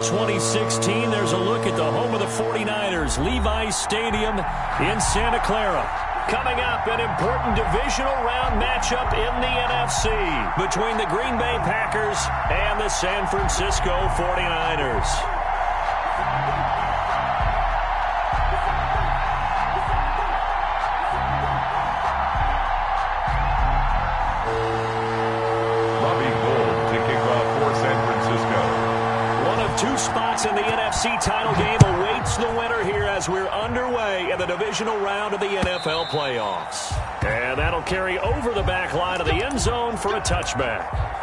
2016, there's a look at the home of the 49ers, Levi's Stadium in Santa Clara. Coming up, an important divisional round matchup in the NFC between the Green Bay Packers and the San Francisco 49ers. Two spots in the NFC title game awaits the winner here as we're underway in the divisional round of the NFL playoffs. And that'll carry over the back line of the end zone for a touchback.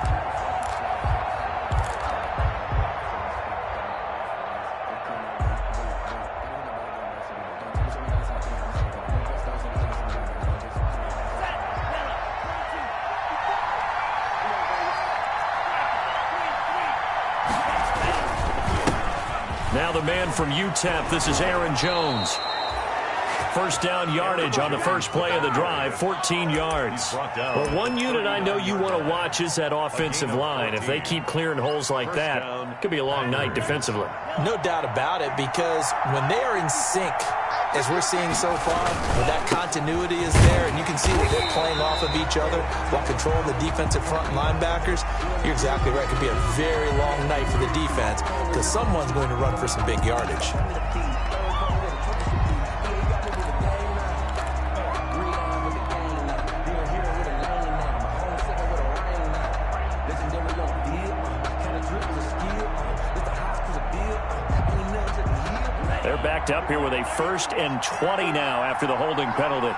Now the man from UTEP, this is Aaron Jones. First down yardage on the first play of the drive, 14 yards. Well, one unit I know you want to watch is that offensive line. If they keep clearing holes like that, it could be a long night defensively. No doubt about it, because when they are in sync, as we're seeing so far, when that continuity is there and you can see that they're playing off of each other while controlling the defensive front linebackers, you're exactly right. It could be a very long night for the defense because someone's going to run for some big yardage. They're backed up here with a 1st and 20 now after the holding penalty.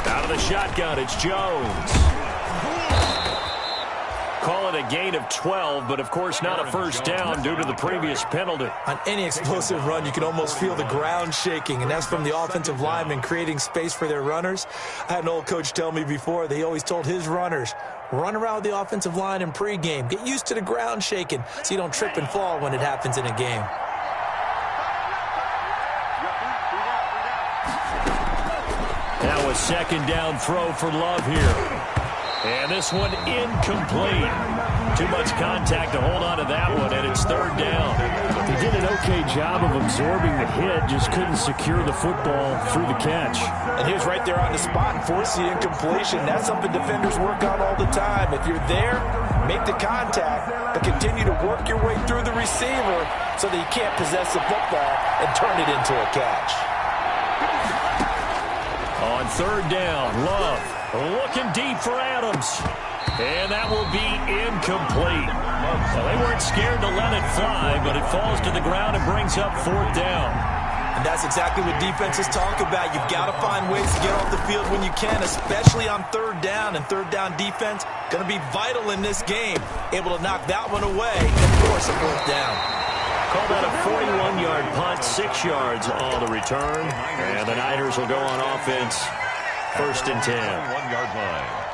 Out of the shotgun, it's Jones. Call it a gain of 12, but of course not a first down due to the previous penalty. On any explosive run, you can almost feel the ground shaking, and that's from the offensive linemen creating space for their runners. I had an old coach tell me before, they always told his runners, run around the offensive line in pregame. Get used to the ground shaking so you don't trip and fall when it happens in a game. Now a second down throw for Love here. And this one incomplete. Too much contact to hold on to that one, and it's 3rd down. He did an okay job of absorbing the hit, just couldn't secure the football through the catch. And he was right there on the spot and forced the incompletion. That's something defenders work on all the time. If you're there, make the contact, but continue to work your way through the receiver so that you can't possess the football and turn it into a catch. On 3rd down, Love looking deep for Adams. And that will be incomplete. So they weren't scared to let it fly, but it falls to the ground and brings up 4th down. And that's exactly what defenses talk about. You've got to find ways to get off the field when you can, especially on 3rd down. And 3rd down defense going to be vital in this game. Able to knock that one away and force a 4th down. Call that a 41-yard punt, 6 yards on the return. And the Niners will go on offense, 1st and 10. 1-yard line.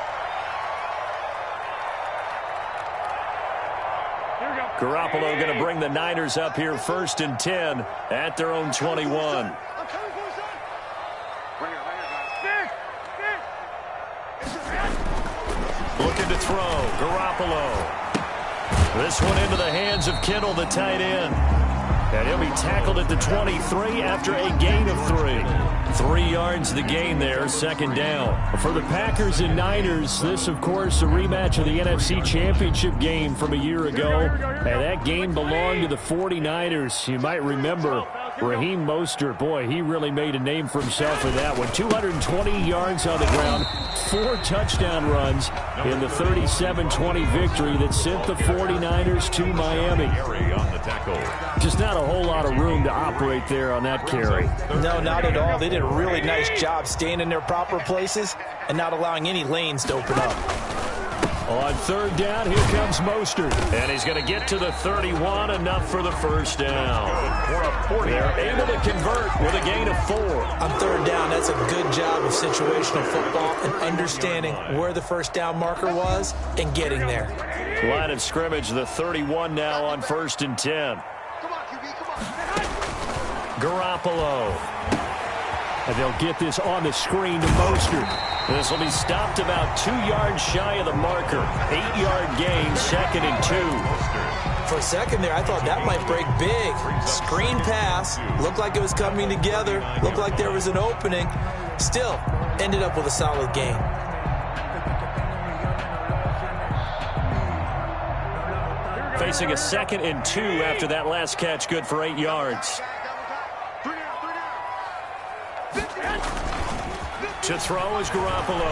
Garoppolo going to bring the Niners up here 1st and 10 at their own 21. Looking to throw, Garoppolo. This one into the hands of Kittle, the tight end. And he'll be tackled at the 23 after a gain of 3. 3 yards the gain there, 2nd down. For the Packers and Niners, this, of course, a rematch of the NFC Championship game from a year ago. And that game belonged to the 49ers. You might remember Raheem Mostert. Boy, he really made a name for himself in that one. 220 yards on the ground, 4 touchdown runs in the 37-20 victory that sent the 49ers to Miami. Just not a whole lot of room to operate there on that carry. No, not at all. They did a really nice job staying in their proper places and not allowing any lanes to open up. On 3rd down, here comes Mostert. And he's going to get to the 31, enough for the 1st down. They're able to convert with a gain of 4. On 3rd down, that's a good job of situational football and understanding where the 1st down marker was and getting there. Line of scrimmage, the 31 now on 1st and 10. Garoppolo. And they'll get this on the screen to Mostert. This will be stopped about 2 yards shy of the marker. 8-yard gain, 2nd and 2. For a second there, I thought that might break big. Screen pass. Looked like it was coming together. Looked like there was an opening. Still, ended up with a solid gain. Facing a 2nd and 2 after that last catch, good for 8 yards. To throw is Garoppolo.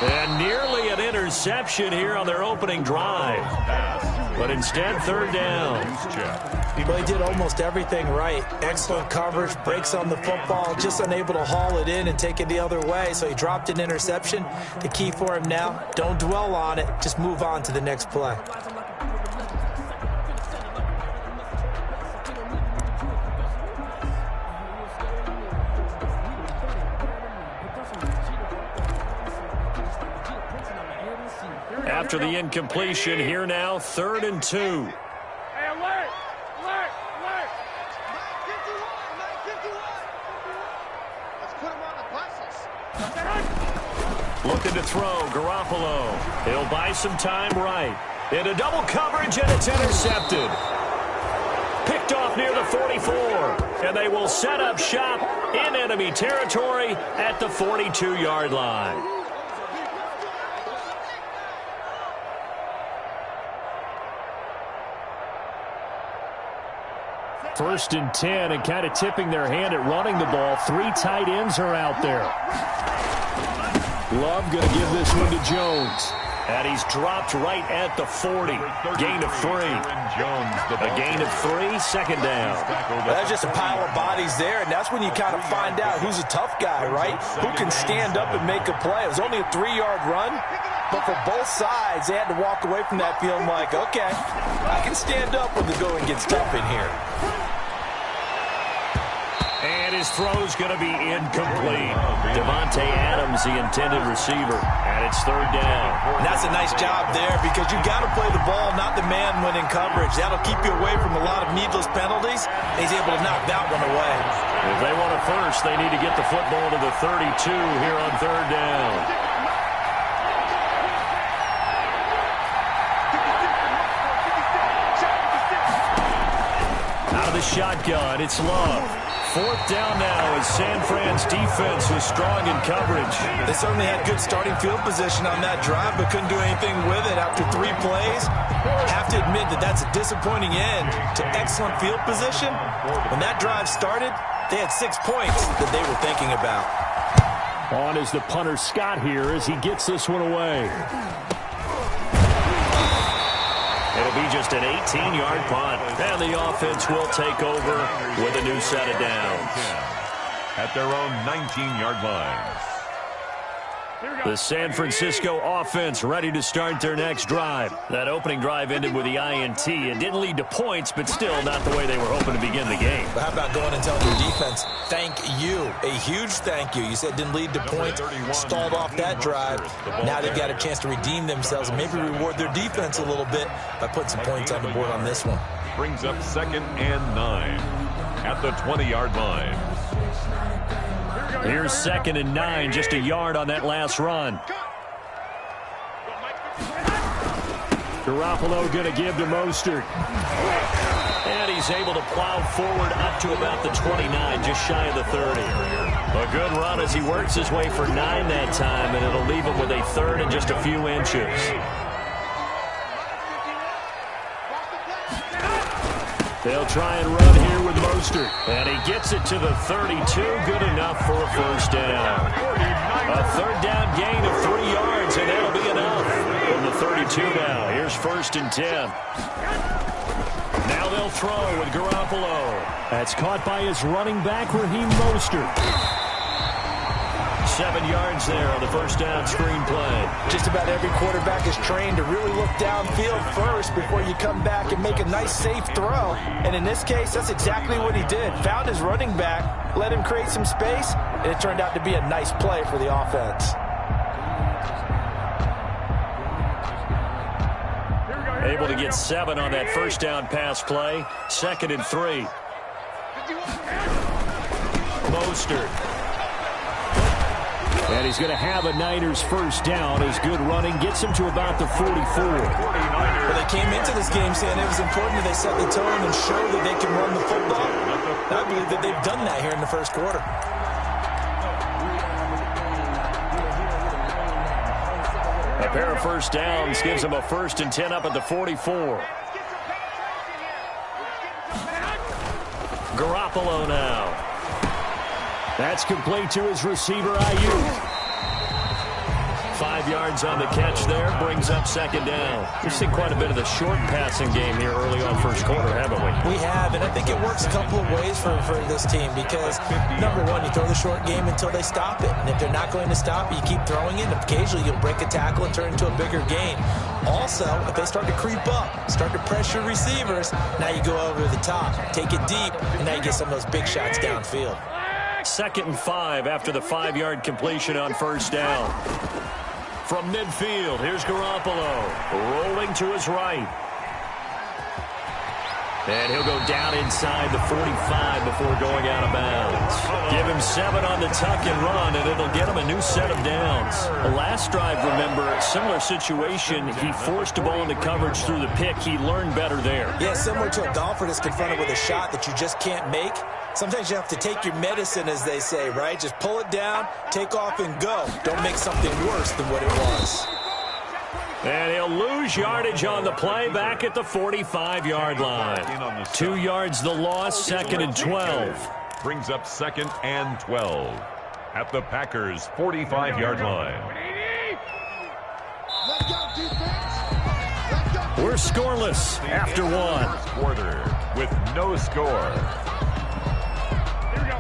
And nearly an interception here on their opening drive. But instead, 3rd down. Well, he did almost everything right. Excellent coverage, breaks on the football, just unable to haul it in and take it the other way. So he dropped an interception. The key for him now, don't dwell on it. Just move on to the next play. After the incompletion, here now, 3rd and 2. Hey, alert! Alert! Alert! Let's put him on the buses. Looking to throw, Garoppolo. He'll buy some time right. Into double coverage, and it's intercepted. Picked off near the 44. And they will set up shop in enemy territory at the 42-yard line. First and 10, and kind of tipping their hand at running the ball. 3 tight ends are out there. Love going to give this one to Jones. And he's dropped right at the 40. Gain of 3. A gain of 3, 2nd down. That's just a pile of bodies there, and that's when you kind of find out who's a tough guy, right? Who can stand up and make a play. It was only a 3-yard run, but for both sides, they had to walk away from that feeling like, okay, I can stand up when the going gets tough in here. And his throw's going to be incomplete. Devontae Adams, the intended receiver, and it's 3rd down. And that's a nice job there because you got to play the ball, not the man when in coverage. That'll keep you away from a lot of needless penalties. He's able to knock that one away. If they want a first, they need to get the football to the 32 here on 3rd down. Out of the shotgun, it's Love. 4th down now as San Fran's defense was strong in coverage. They certainly had good starting field position on that drive, but couldn't do anything with it after 3 plays. Have to admit that that's a disappointing end to excellent field position. When that drive started, they had 6 points that they were thinking about. On is the punter Scott here as he gets this one away. It'll be just an 18-yard punt. And the offense will take over with a new set of downs. At their own 19-yard line. The San Francisco offense ready to start their next drive. That opening drive ended with the INT. It didn't lead to points, but still not the way they were hoping to begin the game. But how about going and telling your defense, thank you, a huge thank you. You said it didn't lead to points, stalled off that drive. Now they've got a chance to redeem themselves and maybe reward their defense a little bit by putting some points on the board on this one. Brings up 2nd and 9 at the 20-yard line. Here's 2nd and 9, just a yard on that last run. Garoppolo going to give to Mostert. And he's able to plow forward up to about the 29, just shy of the 30. A good run as he works his way for 9 that time, and it'll leave him with a 3rd and just a few inches. They'll try and run here with Mostert. And he gets it to the 32. Good enough for a 1st down. A 3rd down gain of 3 yards, and that'll be enough. From the 32 now. Here's 1st and 10. Now they'll throw with Garoppolo. That's caught by his running back, Raheem Mostert. 7 yards there on the 1st down screen play. Just about every quarterback is trained to really look downfield first before you come back and make a nice, safe throw. And in this case, that's exactly what he did. Found his running back, let him create some space, and it turned out to be a nice play for the offense. Able to get 7 on that 1st down pass play. 2nd and 3. Mostert. And he's going to have a Niners first down as good running gets him to about the 44. Well, they came into this game saying it was important that they set the tone and show that they can run the football. I believe that they've done that here in the first quarter. A pair of first downs gives them a 1st and 10 up at the 44. Garoppolo now. That's complete to his receiver, Ayuk. 5 yards on the catch there, brings up 2nd down. We've seen quite a bit of the short passing game here early on first quarter, haven't we? We have, and I think it works a couple of ways for this team because, number one, you throw the short game until they stop it. And if they're not going to stop it, you keep throwing it, and occasionally you'll break a tackle and turn into a bigger gain. Also, if they start to creep up, start to pressure receivers, now you go over the top, take it deep, and now you get some of those big shots downfield. 2nd and 5 after the 5-yard completion on first down. From midfield, here's Garoppolo, rolling to his right. And he'll go down inside the 45 before going out of bounds. Give him 7 on the tuck and run, and it'll get him a new set of downs. The last drive, remember, similar situation. He forced a ball into coverage through the pick. He learned better there. Yeah, similar to a golfer that's confronted with a shot that you just can't make. Sometimes you have to take your medicine, as they say, right? Just pull it down, take off, and go. Don't make something worse than what it was. And he'll lose yardage on the play back at the 45-yard line. 2 yards the loss, 2nd and 12. Brings up 2nd and 12 at the Packers' 45-yard line. We're scoreless after one. First quarter with no score.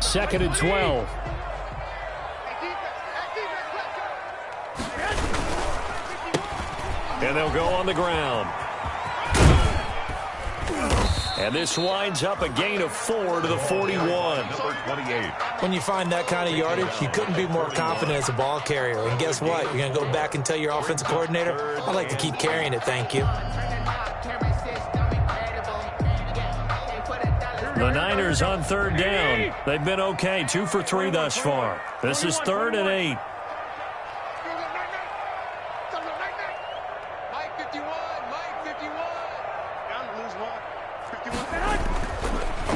2nd and 12. And they'll go on the ground. And this winds up a gain of 4 to the 41. Number 28. When you find that kind of yardage, you couldn't be more confident as a ball carrier. And guess what? You're going to go back and tell your offensive coordinator, I'd like to keep carrying it, thank you. The Niners on 3rd down. They've been okay, 2 for 3 thus far. This is 3rd and 8.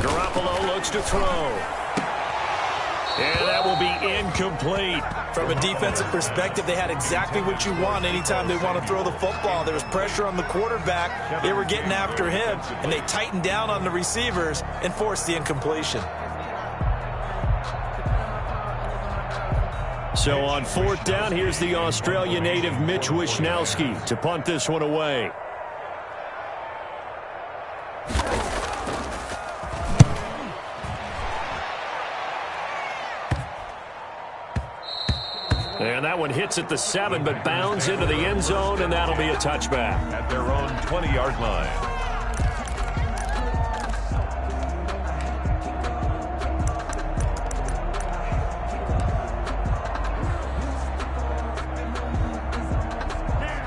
Garoppolo looks to throw. And that will be incomplete. From a defensive perspective, they had exactly what you want anytime they want to throw the football. There was pressure on the quarterback. They were getting after him, and they tightened down on the receivers and forced the incompletion. So on 4th down, here's the Australia native Mitch Wishnowsky to punt this one away. And that one hits at the 7, but bounds into the end zone, and that'll be a touchback. At their own 20-yard line.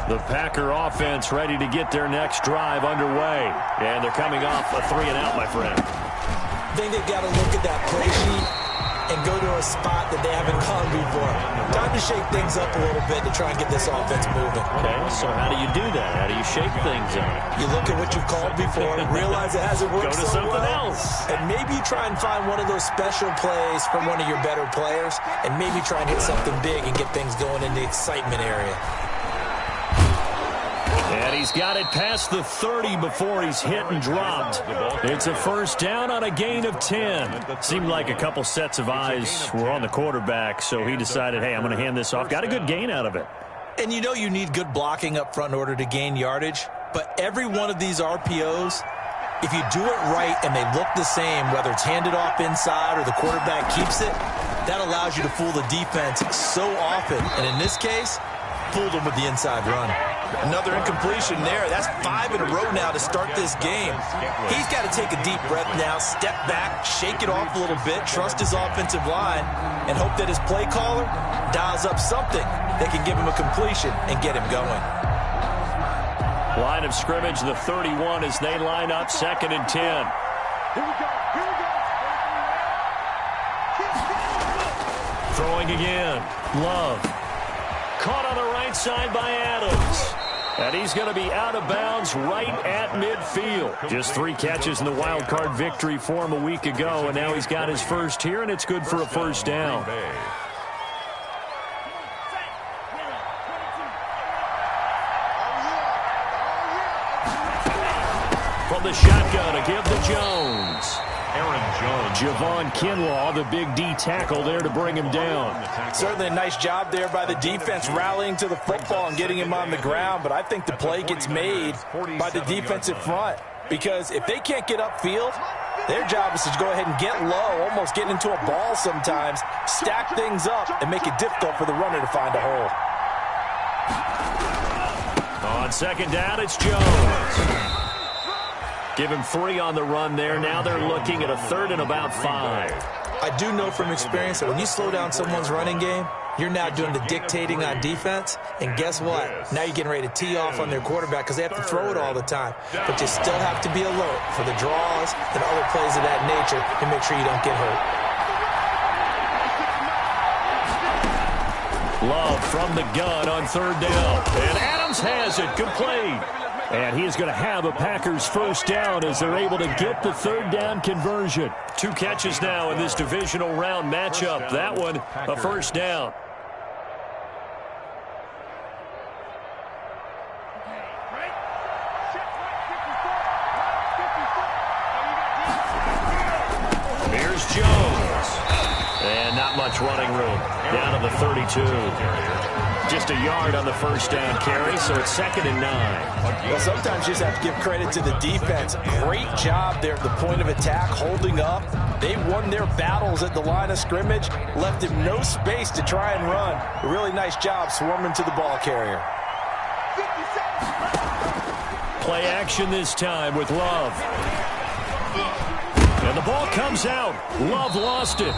The Packer offense ready to get their next drive underway. And thee coming off a 3-and-out, my friend. I think they've got to look at that play sheet and go to a spot that they haven't gone before. Time to shake things up a little bit to try and get this offense moving. Okay, so how do you do that? How do you shake things up? You look at what you've called before, realize it hasn't worked Go to so something well, else. and maybe try and find one of those special plays from one of your better players, and maybe try and hit something big and get things going in the excitement area. And he's got it past the 30 before he's hit and dropped. It's a 1st down on a gain of 10. Seemed like a couple sets of eyes were on the quarterback, so he decided, hey, I'm going to hand this off. Got a good gain out of it. And you know you need good blocking up front in order to gain yardage, but every one of these RPOs, if you do it right and they look the same, whether it's handed off inside or the quarterback keeps it, that allows you to fool the defense so often. And in this case, fooled them with the inside run. Another incompletion there. That's 5 in a row now to start this game. He's got to take a deep breath now, step back, shake it off a little bit, trust his offensive line, and hope that his play caller dials up something that can give him a completion and get him going. Line of scrimmage, the 31 as they line up 2nd and 10. Here we go. Here we go. Throwing again. Love. Caught on the right side by Adams. And he's going to be out of bounds right at midfield. Just 3 catches in the wild card victory for him a week ago, and now he's got his first here, and it's good for a first down. From the shotgun to give to Jones. Aaron Jones. Javon Kinlaw, the big D tackle there to bring him down. Certainly a nice job there by the defense rallying to the football and getting him on the ground, but I think the play gets made by the defensive front because if they can't get upfield, their job is to go ahead and get low, almost get into a ball sometimes, stack things up, and make it difficult for the runner to find a hole. On second down, it's Jones. Give him 3 on the run there. Now they're looking at a 3rd and about 5. I do know from experience that when you slow down someone's running game, you're now doing the dictating on defense. And guess what? Now you're getting ready to tee off on their quarterback because they have to throw it all the time. But you still have to be alert for the draws and other plays of that nature to make sure you don't get hurt. Love from the gun on 3rd down. And Adams has it complete. And he is going to have a Packers first down as they're able to get the 3rd down conversion. 2 catches now in this divisional round matchup. That one, a first down. Here's Jones. And not much running room. Down to the 32. Just a yard on the first down carry, so it's 2nd and 9. Well, sometimes you just have to give credit to the defense. Great job there at the point of attack, holding up. They won their battles at the line of scrimmage, left him no space to try and run. A really nice job swarming to the ball carrier. Play action this time with Love. And the ball comes out. Love lost it.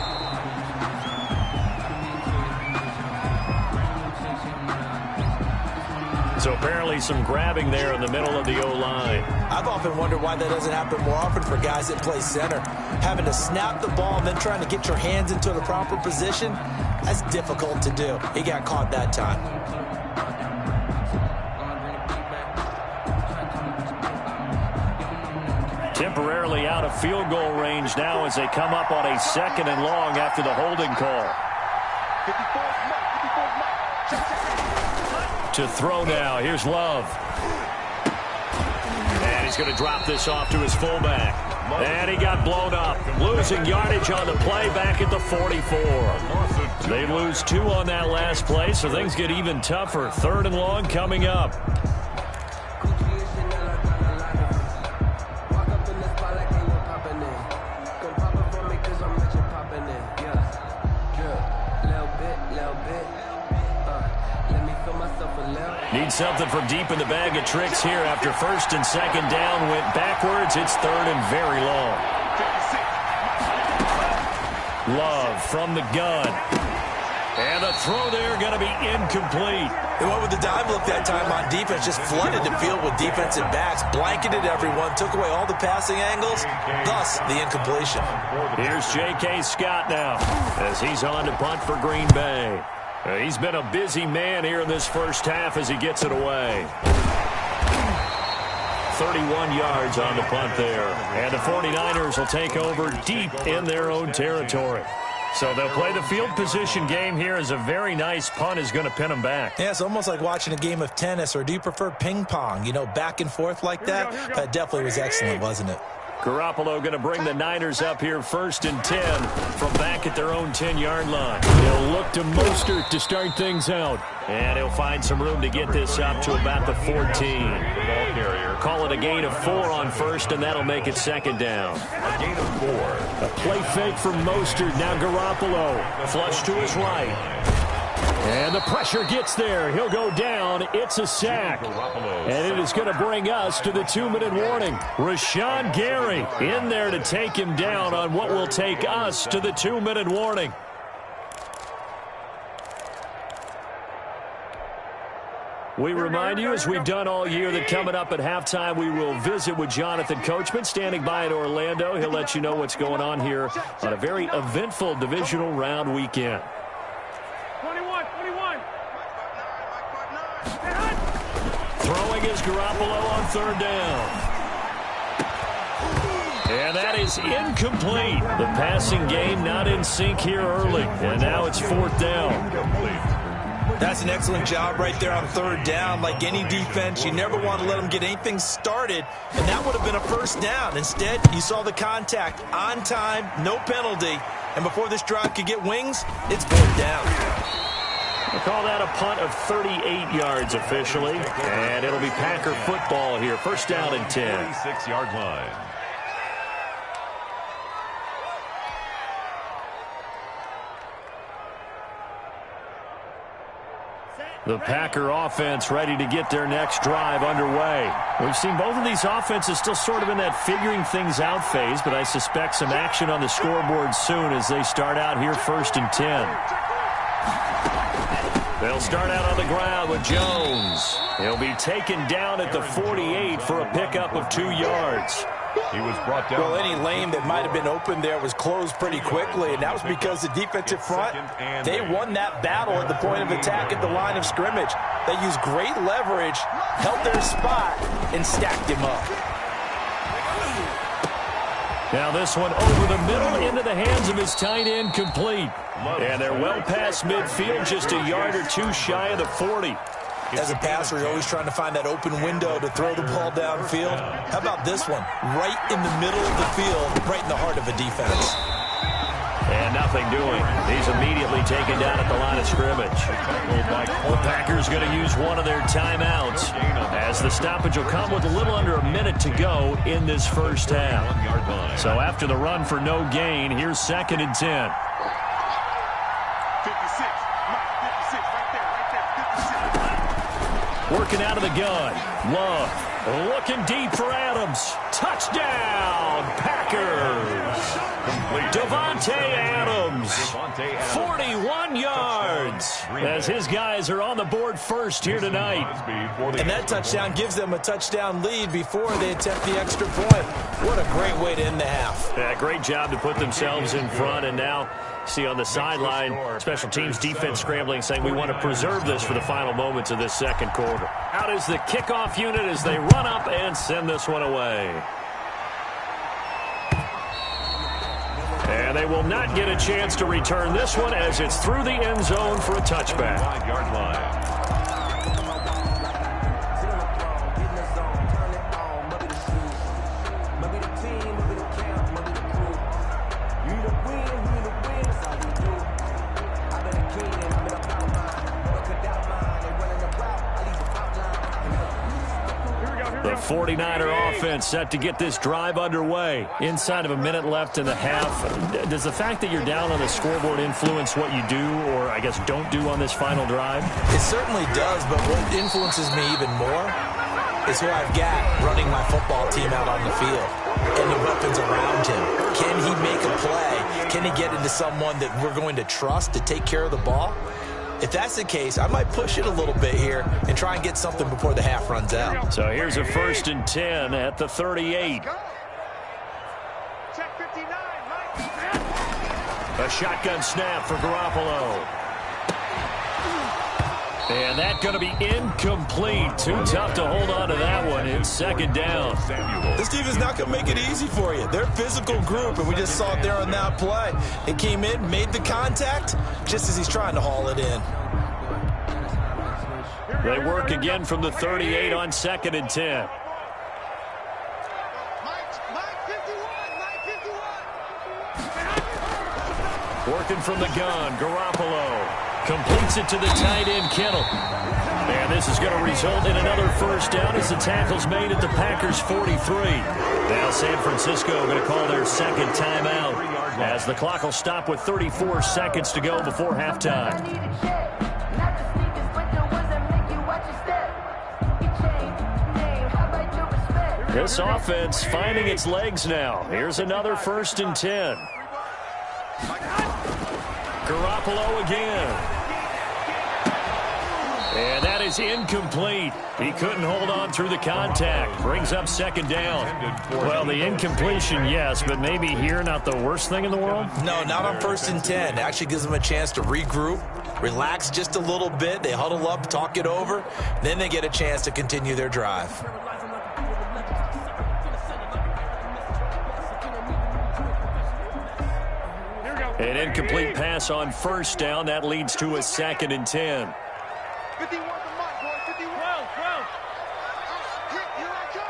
So apparently some grabbing there in the middle of the O-line. I've often wondered why that doesn't happen more often for guys that play center. Having to snap the ball and then trying to get your hands into the proper position, that's difficult to do. He got caught that time. Temporarily out of field goal range now as they come up on a 2nd and long after the holding call. To throw now. Here's Love. And he's going to drop this off to his fullback. And he got blown up. Losing yardage on the play back at the 44. They lose 2 on that last play, so things get even tougher. 3rd and long coming up. Need something from deep in the bag of tricks here after 1st and 2nd down went backwards. It's 3rd and very long. Love from the gun. And the throw there going to be incomplete. They went with the dive look that time on defense, just flooded the field with defensive backs, blanketed everyone, took away all the passing angles, thus the incompletion. Here's J.K. Scott now as he's on to punt for Green Bay. He's been a busy man here in this first half as he gets it away. 31 yards on the punt there. And the 49ers will take over deep in their own territory. So they'll play the field position game here as a very nice punt is going to pin them back. Yeah, it's almost like watching a game of tennis, or do you prefer ping pong? You know, back and forth like that? That definitely was excellent, wasn't it? Garoppolo going to bring the Niners up here 1st and 10 from back at their own 10-yard line. He'll look to Mostert to start things out. And he'll find some room to get this up to about the 14. Call it a gain of 4 on 1st, and that'll make it 2nd down. A gain of 4. A play fake from Mostert. Now Garoppolo. Flush to his right. And the pressure gets there. He'll go down. It's a sack. And it is going to bring us to the 2-minute warning. Rashawn Gary in there to take him down on what will take us to the 2-minute warning. We remind you, as we've done all year, that coming up at halftime, we will visit with Jonathan Coachman, standing by in Orlando. He'll let you know what's going on here on a very eventful divisional round weekend. is Garoppolo on third down. And that is incomplete. The passing game not in sync here early. And now it's fourth down. That's an excellent job right there on third down. Like any defense, you never want to let them get anything started, and that would have been a first down. Instead, you saw the contact on time, no penalty, and before this drive could get wings, it's fourth down. We'll call that a punt of 38 yards officially, and it'll be Packer football here. First down and 10. 46-yard line. The Packer offense ready to get their next drive underway. We've seen both of these offenses still sort of in that figuring things out phase, but I suspect some action on the scoreboard soon as they start out here first and 10. They'll start out on the ground with Jones. He'll be taken down at the 48 for a pickup of 2 yards. He was brought down. Well, any lane that might have been open there was closed pretty quickly, and that was because the defensive front, they won that battle at the point of attack at the line of scrimmage. They used great leverage, held their spot, and stacked him up. Now this one over the middle into the hands of his tight end, complete. And they're well past midfield, just a yard or two shy of the 40. As a passer, you're always trying to find that open window to throw the ball downfield. How about this one? Right in the middle of the field, right in the heart of a defense. And nothing doing. He's immediately taken down at the line of scrimmage. The Packers going to use one of their timeouts as the stoppage will come with a little under a minute to go in this first half. So after the run for no gain, here's second and 10. Working out of the gun. Love looking deep for Adams. Touchdown, Packers. Davante Adams, 41 yards, as his guys are on the board first here tonight. And that touchdown gives them a touchdown lead before they attempt the extra point. What a great way to end the half. Yeah, great job to put themselves in front, and now see on the sideline, special teams defense scrambling, saying we want to preserve this for the final moments of this second quarter. Out is the kickoff unit as they run up and send this one away. And they will not get a chance to return this one as it's through the end zone for a touchback. 5-yard line. The 49er offense set to get this drive underway. Inside of a minute left in the half. Does the fact that you're down on the scoreboard influence what you do or, I guess, don't do on this final drive? It certainly does, but what influences me even more is who I've got running my football team out on the field and the weapons around him. Can he make a play? Can he get into someone that we're going to trust to take care of the ball? If that's the case, I might push it a little bit here and try and get something before the half runs out. So here's a first and 10 at the 38. Check 59, A shotgun snap for Garoppolo. And that's going to be incomplete. Too tough to hold on to that one. It's second down. This team is not going to make it easy for you. They're a physical group, and we just saw it there on that play. It came in, made the contact, just as he's trying to haul it in. They work again from the 38 on second and 10. Working from the gun, Garoppolo completes it to the tight end, Kittle. And this is going to result in another first down as the tackle's made at the Packers' 43. Now San Francisco going to call their second timeout as the clock will stop with 34 seconds to go before halftime. This offense finding its legs now. Here's another first and 10. Garoppolo again. And that is incomplete. He couldn't hold on through the contact. Brings up second down. Well, the incompletion, yes, but maybe here not the worst thing in the world? No, not on first and 10. It actually gives them a chance to regroup, relax just a little bit. They huddle up, talk it over. Then they get a chance to continue their drive. An incomplete pass on first down. That leads to a 2nd and 10. 51 the mark, boy. 51. 12, 12. Here I come.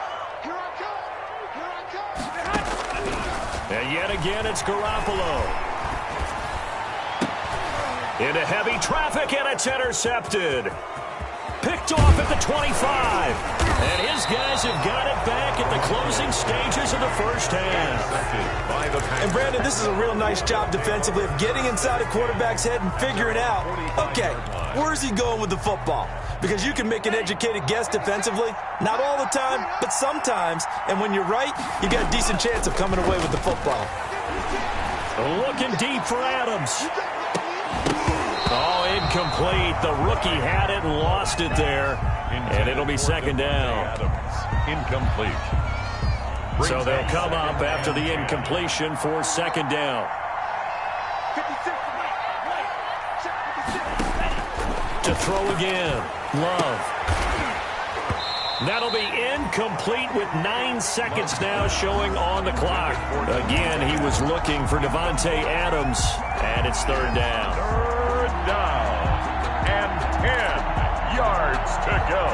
And yet again, it's Garoppolo. Into heavy traffic, and it's intercepted. Picked off at the 25. And his guys have got it back at the closing stages of the first half. And, Brandon, this is a real nice job defensively of getting inside a quarterback's head and figuring out, okay, where's he going with the football? Because you can make an educated guess defensively. Not all the time, but sometimes. And when you're right, you got a decent chance of coming away with the football. Looking deep for Adams. Oh, incomplete. The rookie had it and lost it there. And it'll be 2nd down. Incomplete. So they'll come up after the incompletion for 2nd down. 56. To throw again. Love. That'll be incomplete with 9 seconds now showing on the clock. Again, he was looking for Davante Adams, and it's 3rd down. 3rd down and 10 yards to go.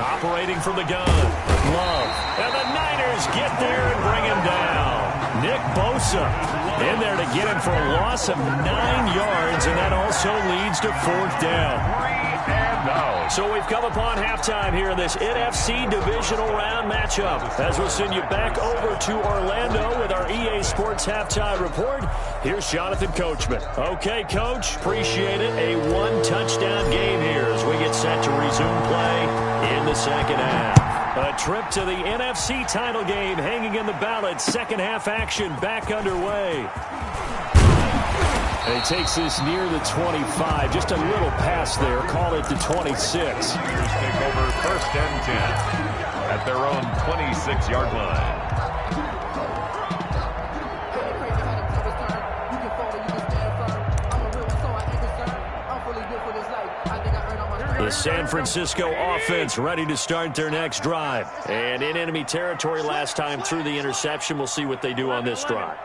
Operating from the gun. Love. And the Niners get there and bring him down. Nick Bosa in there to get him for a loss of 9 yards, and that also leads to 4th down. 3 and out. So we've come upon halftime here in this NFC Divisional Round matchup. As we'll send you back over to Orlando with our EA Sports Halftime Report, here's Jonathan Coachman. Okay, Coach, appreciate it. A 1-touchdown game here as we get set to resume play in the 2nd half. A trip to the NFC title game hanging in the balance. 2nd half action back underway. And he takes this near the 25. Just a little pass there. Call it the 26. Take over 1st and 10 at their own 26-yard line. The San Francisco offense ready to start their next drive. And in enemy territory last time through the interception. We'll see what they do on this drive.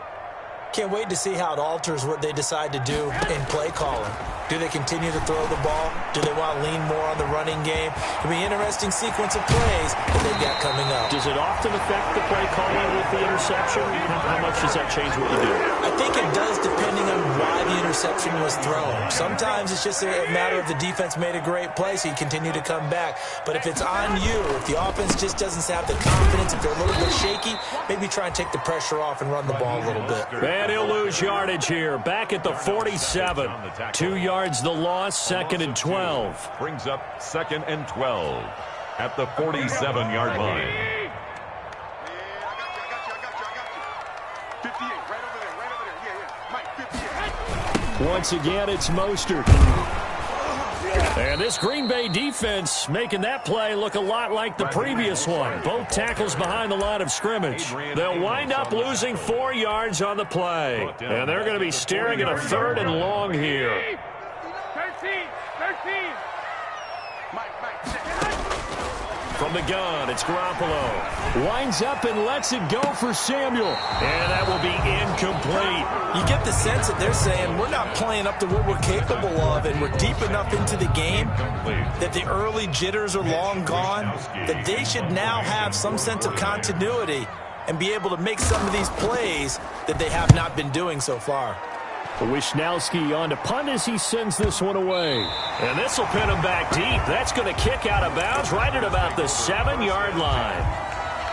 Can't wait to see how it alters what they decide to do in play calling. Do they continue to throw the ball? Do they want to lean more on the running game? It'll be an interesting sequence of plays that they've got coming up. Does it often affect the play calling with the interception? How much does that change what you do? I think it does depending on why the interception was thrown. Sometimes it's just a matter of the defense made a great play, so you continue to come back. But if it's on you, if the offense just doesn't have the confidence, if they're a little bit shaky, maybe try and take the pressure off and run the ball a little bit. And he'll lose yardage here. Back at the 47. 2 yards the loss, 2nd and 12. Brings up 2nd and 12 at the 47-yard line. Yeah, I got you. 58, right over there. Yeah. Mike, 58. Once again, it's Mostert. And this Green Bay defense making that play look a lot like the previous one. Both tackles behind the line of scrimmage. They'll wind up losing 4 yards on the play. And they're going to be staring at a 3rd and long here. 13. From the gun, it's Garoppolo. Winds up and lets it go for Samuel. And that will be incomplete. You get the sense that they're saying we're not playing up to what we're capable of, and we're deep enough into the game that the early jitters are long gone, that they should now have some sense of continuity and be able to make some of these plays that they have not been doing so far. Wisnowski on to punt as he sends this one away. And this will pin him back deep. That's going to kick out of bounds right at about the 7-yard line.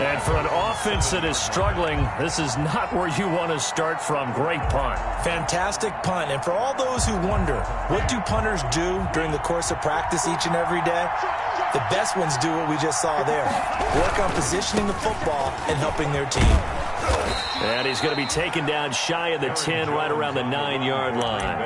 And for an offense that is struggling, this is not where you want to start from. Great punt. Fantastic punt. And for all those who wonder, what do punters do during the course of practice each and every day? The best ones do what we just saw there. Work on positioning the football and helping their team. And he's going to be taken down shy of the 10, right around the 9-yard line.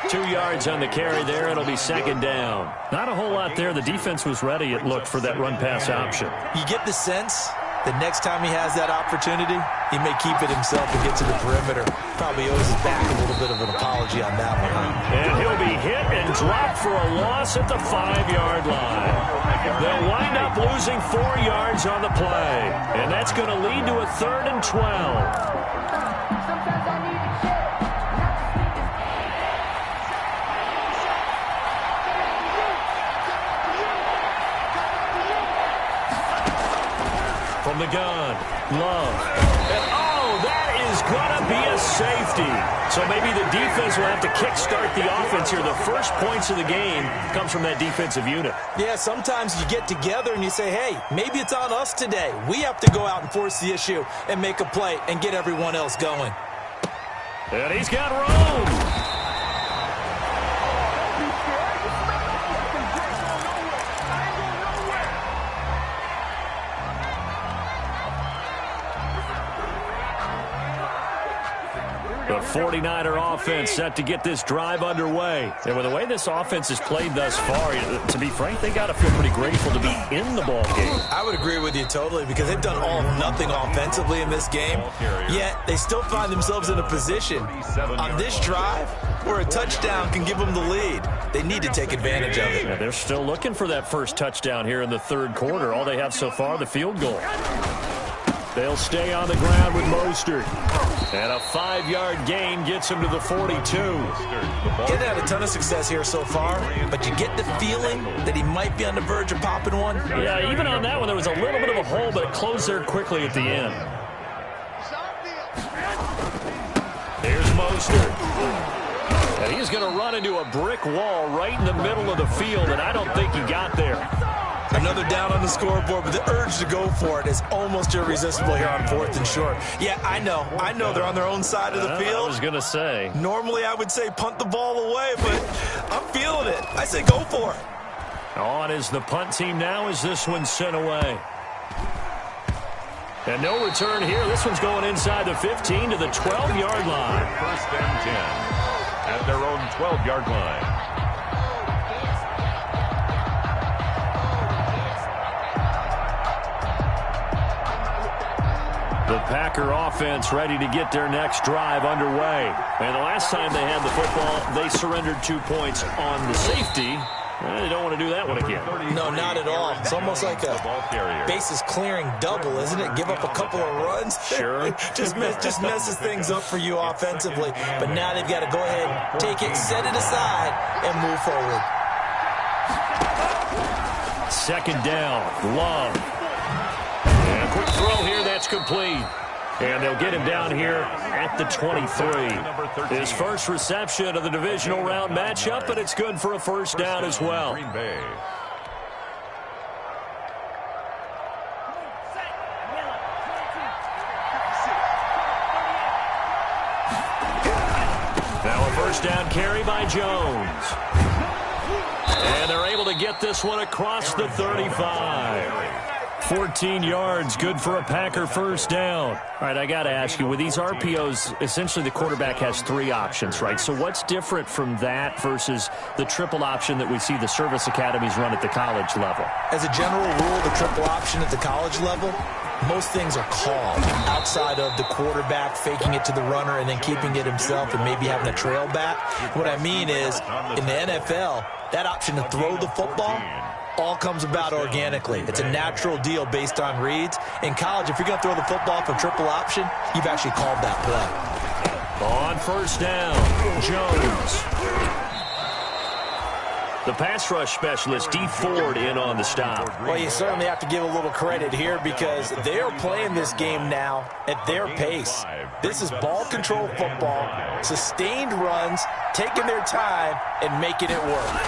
2 yards on the carry there. It'll be second down. Not a whole lot there. The defense was ready, it looked, for that run-pass option. You get the sense that next time he has that opportunity, he may keep it himself and get to the perimeter. Probably owes his back a little bit of an apology on that one. And he'll be hit and dropped for a loss at the 5-yard line. They'll wind up losing 4 yards on the play. And that's going to lead to a 3rd and 12. From the gun, Love. And that is going to be a safety. So maybe the defense will have to kickstart the offense here. The first points of the game comes from that defensive unit. Yeah, sometimes you get together and you say, hey, maybe it's on us today. We have to go out and force the issue and make a play and get everyone else going. And he's got room. The 49er offense set to get this drive underway. And with the way this offense has played thus far, to be frank, they got to feel pretty grateful to be in the ball game. I would agree with you totally because they've done all nothing offensively in this game, yet they still find themselves in a position on this drive where a touchdown can give them the lead. They need to take advantage of it. Yeah, they're still looking for that first touchdown here in the 3rd quarter. All they have so far, the field goal. They'll stay on the ground with Mostert. And a 5-yard gain gets him to the 42. He's had a ton of success here so far, but you get the feeling that he might be on the verge of popping one. Yeah, even on that one, there was a little bit of a hole, but it closed there quickly at the end. Here's Mostert. And he's going to run into a brick wall right in the middle of the field, and I don't think he got there. Another down on the scoreboard, but the urge to go for it is almost irresistible here on 4th and short. Yeah, I know they're on their own side of the field. I was going to say. Normally I would say punt the ball away, but I'm feeling it. I say go for it. On is the punt team now as this one's sent away. And no return here. This one's going inside the 15 to the 12-yard line. 1st and 10 at their own 12-yard line. The Packer offense ready to get their next drive underway. And the last time they had the football, they surrendered 2 points on the safety. They don't want to do that one again. No, not at all. It's almost like a bases clearing double, isn't it? Give up a couple of runs. Sure. just messes things up for you offensively. But now they've got to go ahead, take it, set it aside, and move forward. 2nd down, Love. And a quick throw here, that's complete. And they'll get him down here at the 23. His first reception of the divisional round matchup, but it's good for a 1st down as well. Green Bay. Now a 1st down carry by Jones. And they're able to get this one across the 35. 14 yards, good for a Packer 1st down. All right, I got to ask you, with these RPOs, essentially the quarterback has 3 options, right? So what's different from that versus the triple option that we see the service academies run at the college level? As a general rule, the triple option at the college level, most things are called outside of the quarterback faking it to the runner and then keeping it himself and maybe having a trail back. What I mean is, in the NFL, that option to throw the football all comes about organically. It's a natural deal based on reads. In college, if you're going to throw the football for triple option, you've actually called that play. On 1st down, Jones. The pass rush specialist, Dee Ford, in on the stop. Well, you certainly have to give a little credit here because they are playing this game now at their pace. This is ball control football, sustained runs, taking their time, and making it work.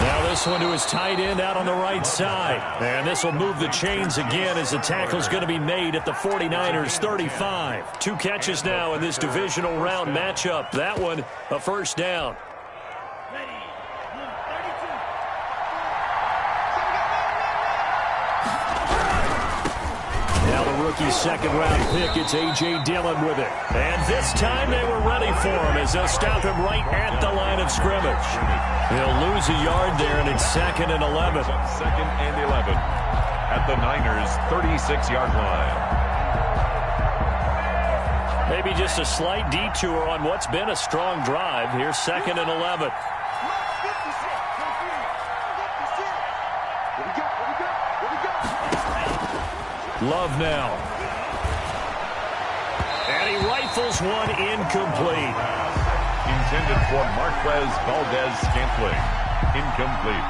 Now this one to his tight end out on the right side. And this will move the chains again as the tackle's going to be made at the 49ers 35. 2 catches now in this divisional round matchup. That one, a 1st down. Now the rookie second-round pick. It's A.J. Dillon with it. And this time they were ready for him as they'll stop him right at the line of scrimmage. He'll lose a yard there, and it's 2nd and 11. 2nd and 11 at the Niners' 36-yard line. Maybe just a slight detour on what's been a strong drive. Here's 2nd and 11. Love now. And he rifles one incomplete. Intended for Marquez Valdez-Scantling. Incomplete.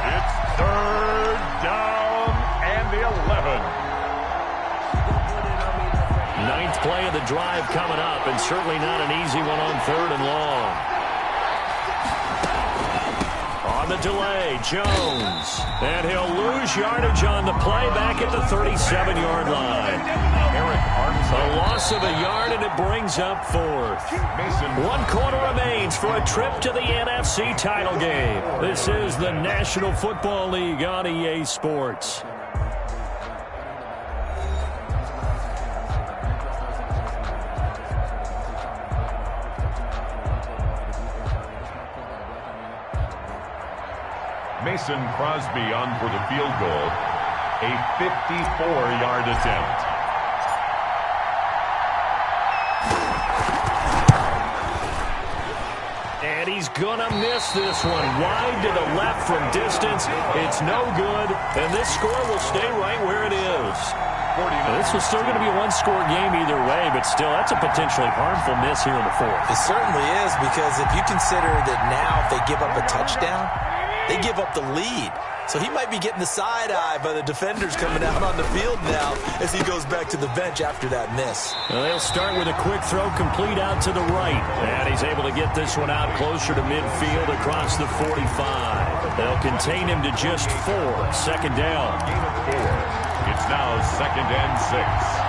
It's 3rd down and 11. 9th play of the drive coming up, and certainly not an easy one on 3rd and long. On the delay, Jones. And he'll lose yardage on the play back at the 37-yard line. A loss of a yard, and it brings up 4th. 1 quarter remains for a trip to the NFC title game. This is the National Football League on EA Sports. Mason Crosby on for the field goal. A 54-yard attempt. And he's going to miss this one. Wide to the left from distance. It's no good. And this score will stay right where it is. This was still going to be a one-score game either way, but still, that's a potentially harmful miss here in the 4th. It certainly is, because if you consider that now if they give up a touchdown, they give up the lead. So he might be getting the side eye by the defenders coming out on the field now as he goes back to the bench after that miss. Well, they'll start with a quick throw complete out to the right. And he's able to get this one out closer to midfield across the 45. They'll contain him to just 4. 2nd down. Gain of 4. It's now 2nd and 6.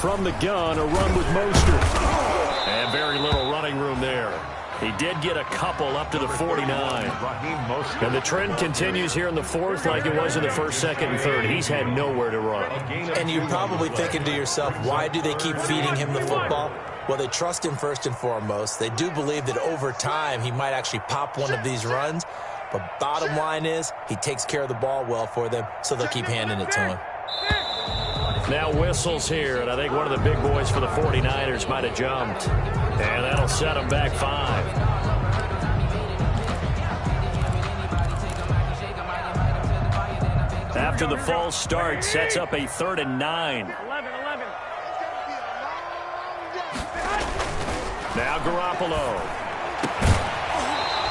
From the gun, a run with Mostert. And very little running room there. He did get a couple up to the 49. And the trend continues here in the 4th like it was in the 1st, 2nd, and 3rd. He's had nowhere to run. And you're probably thinking to yourself, why do they keep feeding him the football? Well, they trust him first and foremost. They do believe that over time he might actually pop one of these runs. But bottom line is he takes care of the ball well for them, so they'll keep handing it to him. Now whistles here, and I think one of the big boys for the 49ers might have jumped. And that'll set them back 5. After the false start, sets up a 3rd and 9. Now Garoppolo.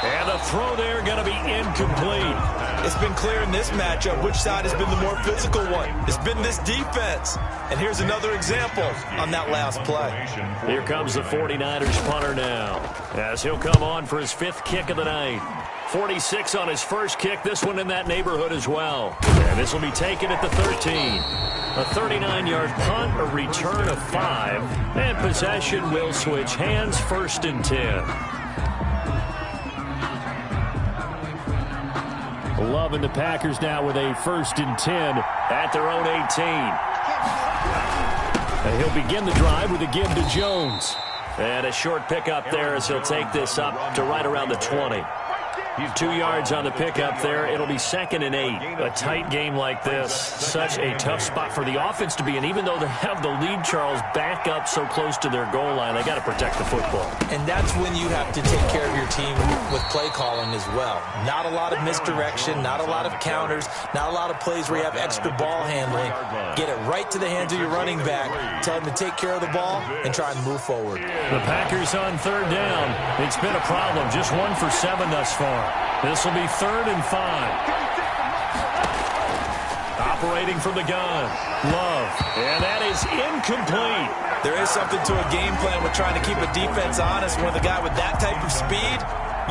And the throw there going to be incomplete. It's been clear in this matchup which side has been the more physical one. It's been this defense. And here's another example on that last play. Here comes the 49ers punter now, as he'll come on for his 5th kick of the night. 46 on his first kick, this one in that neighborhood as well. And this will be taken at the 13. A 39-yard punt, a return of 5, and possession will switch hands, 1st and 10. Loving the Packers now with a 1st and 10 at their own 18. And he'll begin the drive with a give to Jones. And a short pickup there as he'll take this up to right around the 20. 2 yards on the pickup there. It'll be 2nd and 8. A tight game like this, such a tough spot for the offense to be in. Even though they have the lead, Charles, back up so close to their goal line, they got to protect the football. And that's when you have to take care of your team with play calling as well. Not a lot of misdirection, not a lot of counters, not a lot of plays where you have extra ball handling. Get it right to the hands of your running back. Tell them to take care of the ball and try and move forward. The Packers on 3rd down. It's been a problem. Just 1 for 7 thus far. This will be 3rd and 5. Operating from the gun. Love. And that is incomplete. There is something to a game plan with trying to keep a defense honest. When the guy with that type of speed,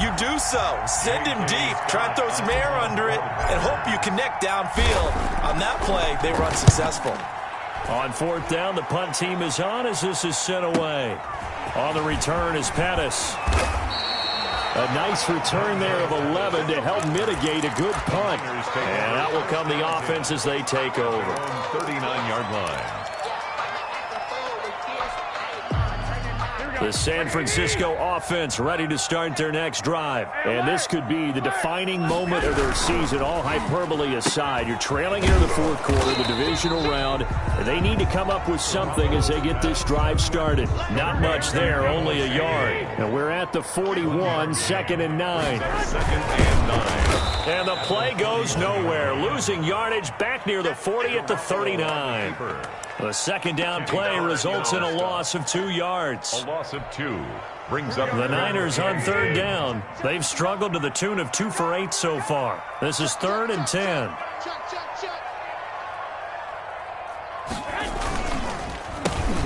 you do so. Send him deep. Try and throw some air under it and hope you connect downfield. On that play, they run successful. On fourth down, the punt team is on as this is sent away. On the return is Pettis. A nice return there of 11 to help mitigate a good punt. And out will come the offense as they take over. 39-yard line. The San Francisco offense ready to start their next drive. And this could be the defining moment of their season, all hyperbole aside. You're trailing here in the fourth quarter, the divisional round. They need to come up with something as they get this drive started. Not much there, only a yard. And we're at the 41, 2nd and 9. 2nd and 9. And the play goes nowhere. Losing yardage back near the 40 at the 39. The second down play results in a loss of 2 yards. A loss of 2 brings up the Niners on third down. They've struggled to the tune of 2 for 8 so far. This is 3rd and 10.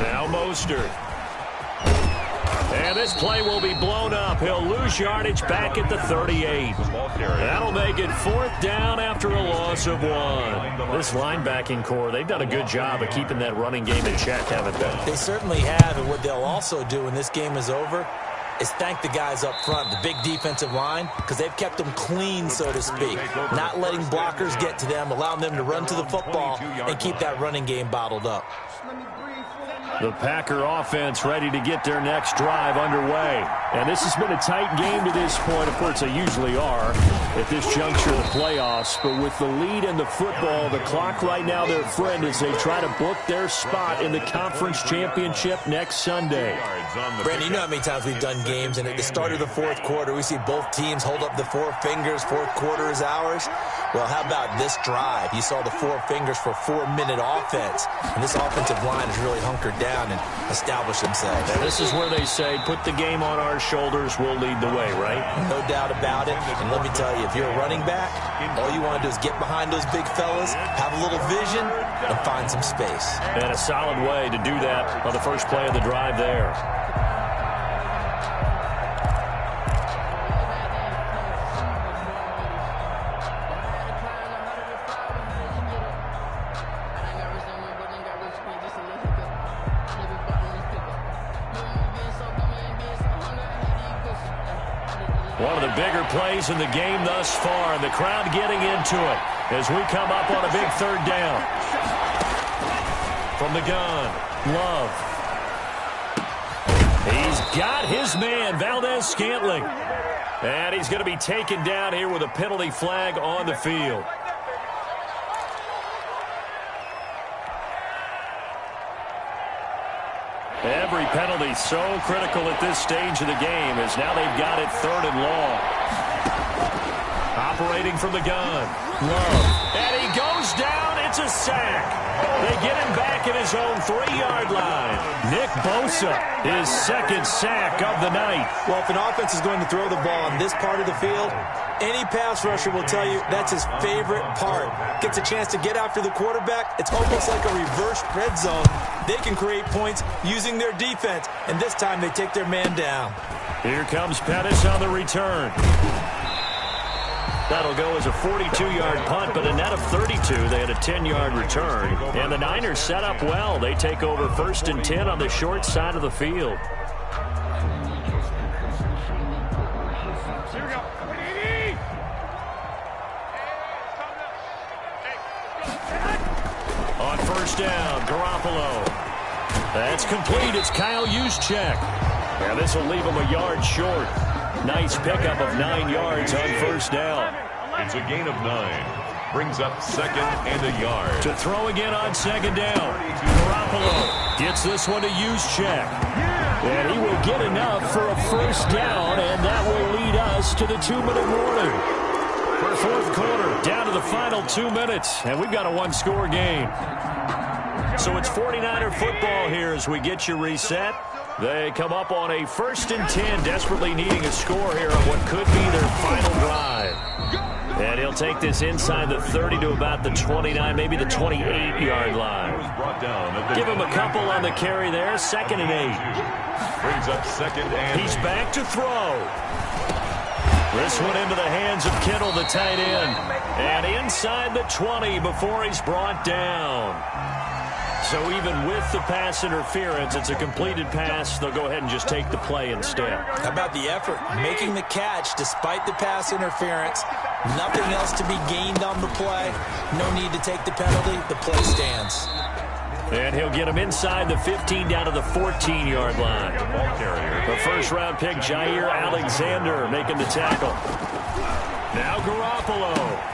Now Mostert. And this play will be blown up. He'll lose yardage back at the 38. That'll make it 4th down after a loss of 1. This linebacking core, they've done a good job of keeping that running game in check, haven't they? They certainly have, and what they'll also do when this game is over is thank the guys up front, the big defensive line, because they've kept them clean, so to speak. Not letting blockers get to them, allowing them to run to the football and keep that running game bottled up. The Packer offense ready to get their next drive underway. And this has been a tight game to this point. Of course, they usually are at this juncture of the playoffs. But with the lead in the football, the clock right now their friend as they try to book their spot in the conference championship next Sunday. Brandon, you know how many times we've done games, and at the start of the fourth quarter, we see both teams hold up the 4 fingers, fourth quarter is ours. Well, how about this drive? You saw the 4 fingers for 4-minute offense, and this offensive line has really hunkered down and established themselves. And this is where they say, put the game on our shoulders, we'll lead the way, right? No doubt about it. And let me tell you, if you're a running back, all you want to do is get behind those big fellas, have a little vision, and find some space. And a solid way to do that on the first play of the drive there. One of the bigger plays in the game thus far, and the crowd getting into it as we come up on a big 3rd down. From the gun, Love. He's got his man, Valdez-Scantling. And he's going to be taken down here with a penalty flag on the field. Every penalty so critical at this stage of the game as now they've got it 3rd and long. Operating from the gun. Love. And he goes down. It's a sack. They get him back at his own 3-yard line. Nick Bosa, his 2nd sack of the night. Well, if an offense is going to throw the ball on this part of the field, any pass rusher will tell you that's his favorite part. Gets a chance to get after the quarterback. It's almost like a reverse red zone. They can create points using their defense, and this time they take their man down. Here comes Pettis on the return. That'll go as a 42-yard punt, but a net of 32. They had a 10-yard return. And the Niners set up well. They take over 1st and 10 on the short side of the field. On 1st down, Garoppolo. That's complete. It's Kyle Juszczyk. And this will leave him a yard short. Nice pickup of 9 yards on 1st down. It's a gain of 9. Brings up 2nd and a yard. To throw again on 2nd down. Garoppolo gets this one to Juszczyk. And he will get enough for a 1st down, and that will lead us to the 2-minute warning. For 4th quarter, down to the final 2 minutes, and we've got a 1-score game. So it's 49er football here as we get you reset. They come up on a 1st and 10, desperately needing a score here on what could be their final drive. And he'll take this inside the 30 to about the 29, maybe the 28-yard line. Give him a couple on the carry there, 2nd and 8. Brings up 2nd and he's back to throw. This one into the hands of Kittle, the tight end. And inside the 20 before he's brought down. So even with the pass interference, it's a completed pass. They'll go ahead and just take the play instead. How about the effort? Making the catch despite the pass interference. Nothing else to be gained on the play. No need to take the penalty. The play stands. And he'll get him inside the 15 down to the 14-yard line. The first-round pick, Jair Alexander, making the tackle. Now Garoppolo.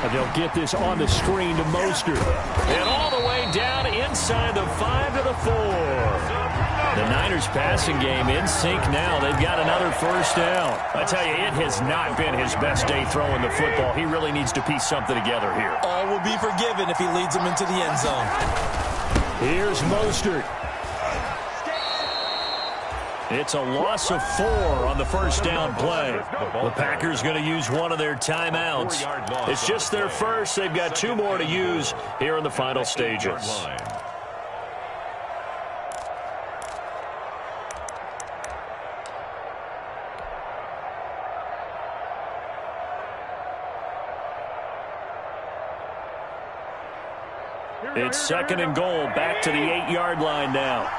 And they'll get this on the screen to Mostert. And all the way down inside the 5 to the 4. The Niners passing game in sync now. They've got another first down. I tell you, it has not been his best day throwing the football. He really needs to piece something together here. All will be forgiven if he leads them into the end zone. Here's Mostert. It's a loss of 4 on the first down play. The Packers going to use one of their timeouts. It's just their first. They've got 2 more to use here in the final stages. It's second and goal, back to the 8-yard line now.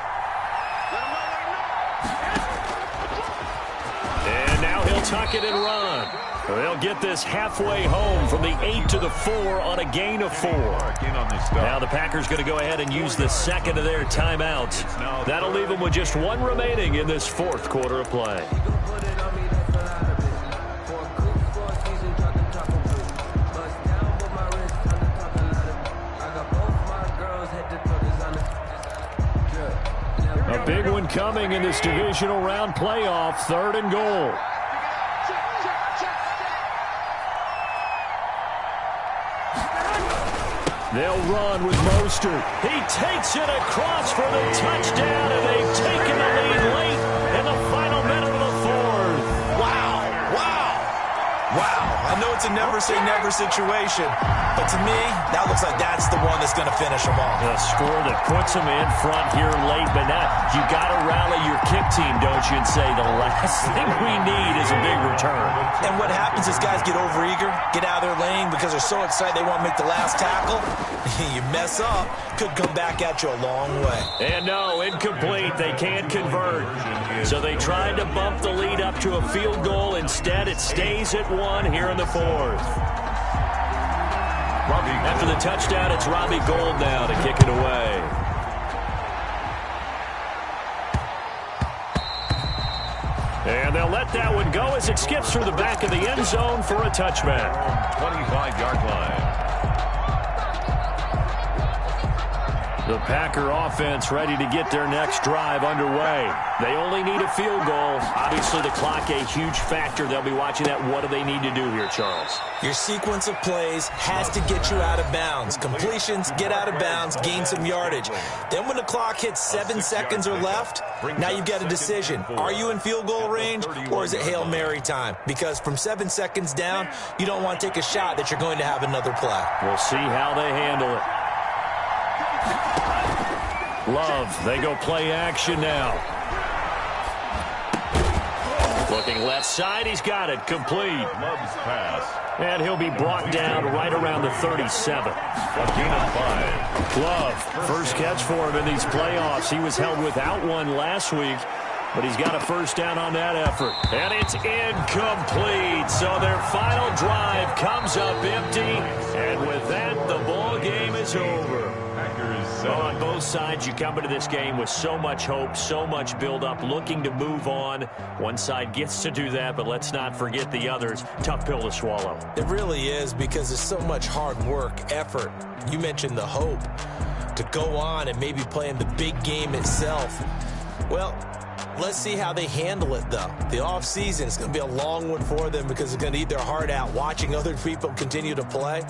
And now he'll tuck it and run. They'll get this halfway home from the 8 to the 4 on a gain of 4. Now the Packers going to go ahead and use the second of their timeouts. That'll leave them with just 1 remaining in this 4th quarter of play. A big one coming in this divisional round playoff, 3rd and goal. They'll run with Mostert. He takes it across for the touchdown, and they've taken the lead late in the final minute of the 4th. Wow, wow, wow. I know it's a never-say-never situation, but to me, that looks like that's the one that's going to finish them off. A score that puts them in front here late, but now you got to rally your kick team, don't you, and say the last thing we need is a big return. And what happens is guys get overeager, get out of their lane because they're so excited they want to make the last tackle. You mess up, could come back at you a long way. And no, incomplete. They can't convert. So they tried to bump the lead up to a field goal. Instead, it stays at 1 here in the 4th. After the touchdown, it's Robbie Gould now to kick it away. And they'll let that one go as it skips through the back of the end zone for a touchback. 25-yard line. The Packer offense ready to get their next drive underway. They only need a field goal. Obviously, the clock a huge factor. They'll be watching that. What do they need to do here, Charles? Your sequence of plays has to get you out of bounds. Completions, get out of bounds, gain some yardage. Then when the clock hits 7 seconds or left, now you've got a decision. Are you in field goal range, or is it Hail Mary time? Because from 7 seconds down, you don't want to take a shot that you're going to have another play. We'll see how they handle it. Love, they go play action now. Looking left side, he's got it, complete. Love's pass. And he'll be brought down right around the 37. A gain of 5. Love, first catch for him in these playoffs. He was held without one last week, but he's got a first down on that effort. And it's incomplete. So their final drive comes up empty. And with that, the ball game is over. Well, on both sides, you come into this game with so much hope, so much build-up, looking to move on. One side gets to do that, but let's not forget the others. Tough pill to swallow. It really is, because there's so much hard work, effort. You mentioned the hope to go on and maybe play in the big game itself. Well, let's see how they handle it, though. The offseason is going to be a long one for them because they're going to eat their heart out watching other people continue to play.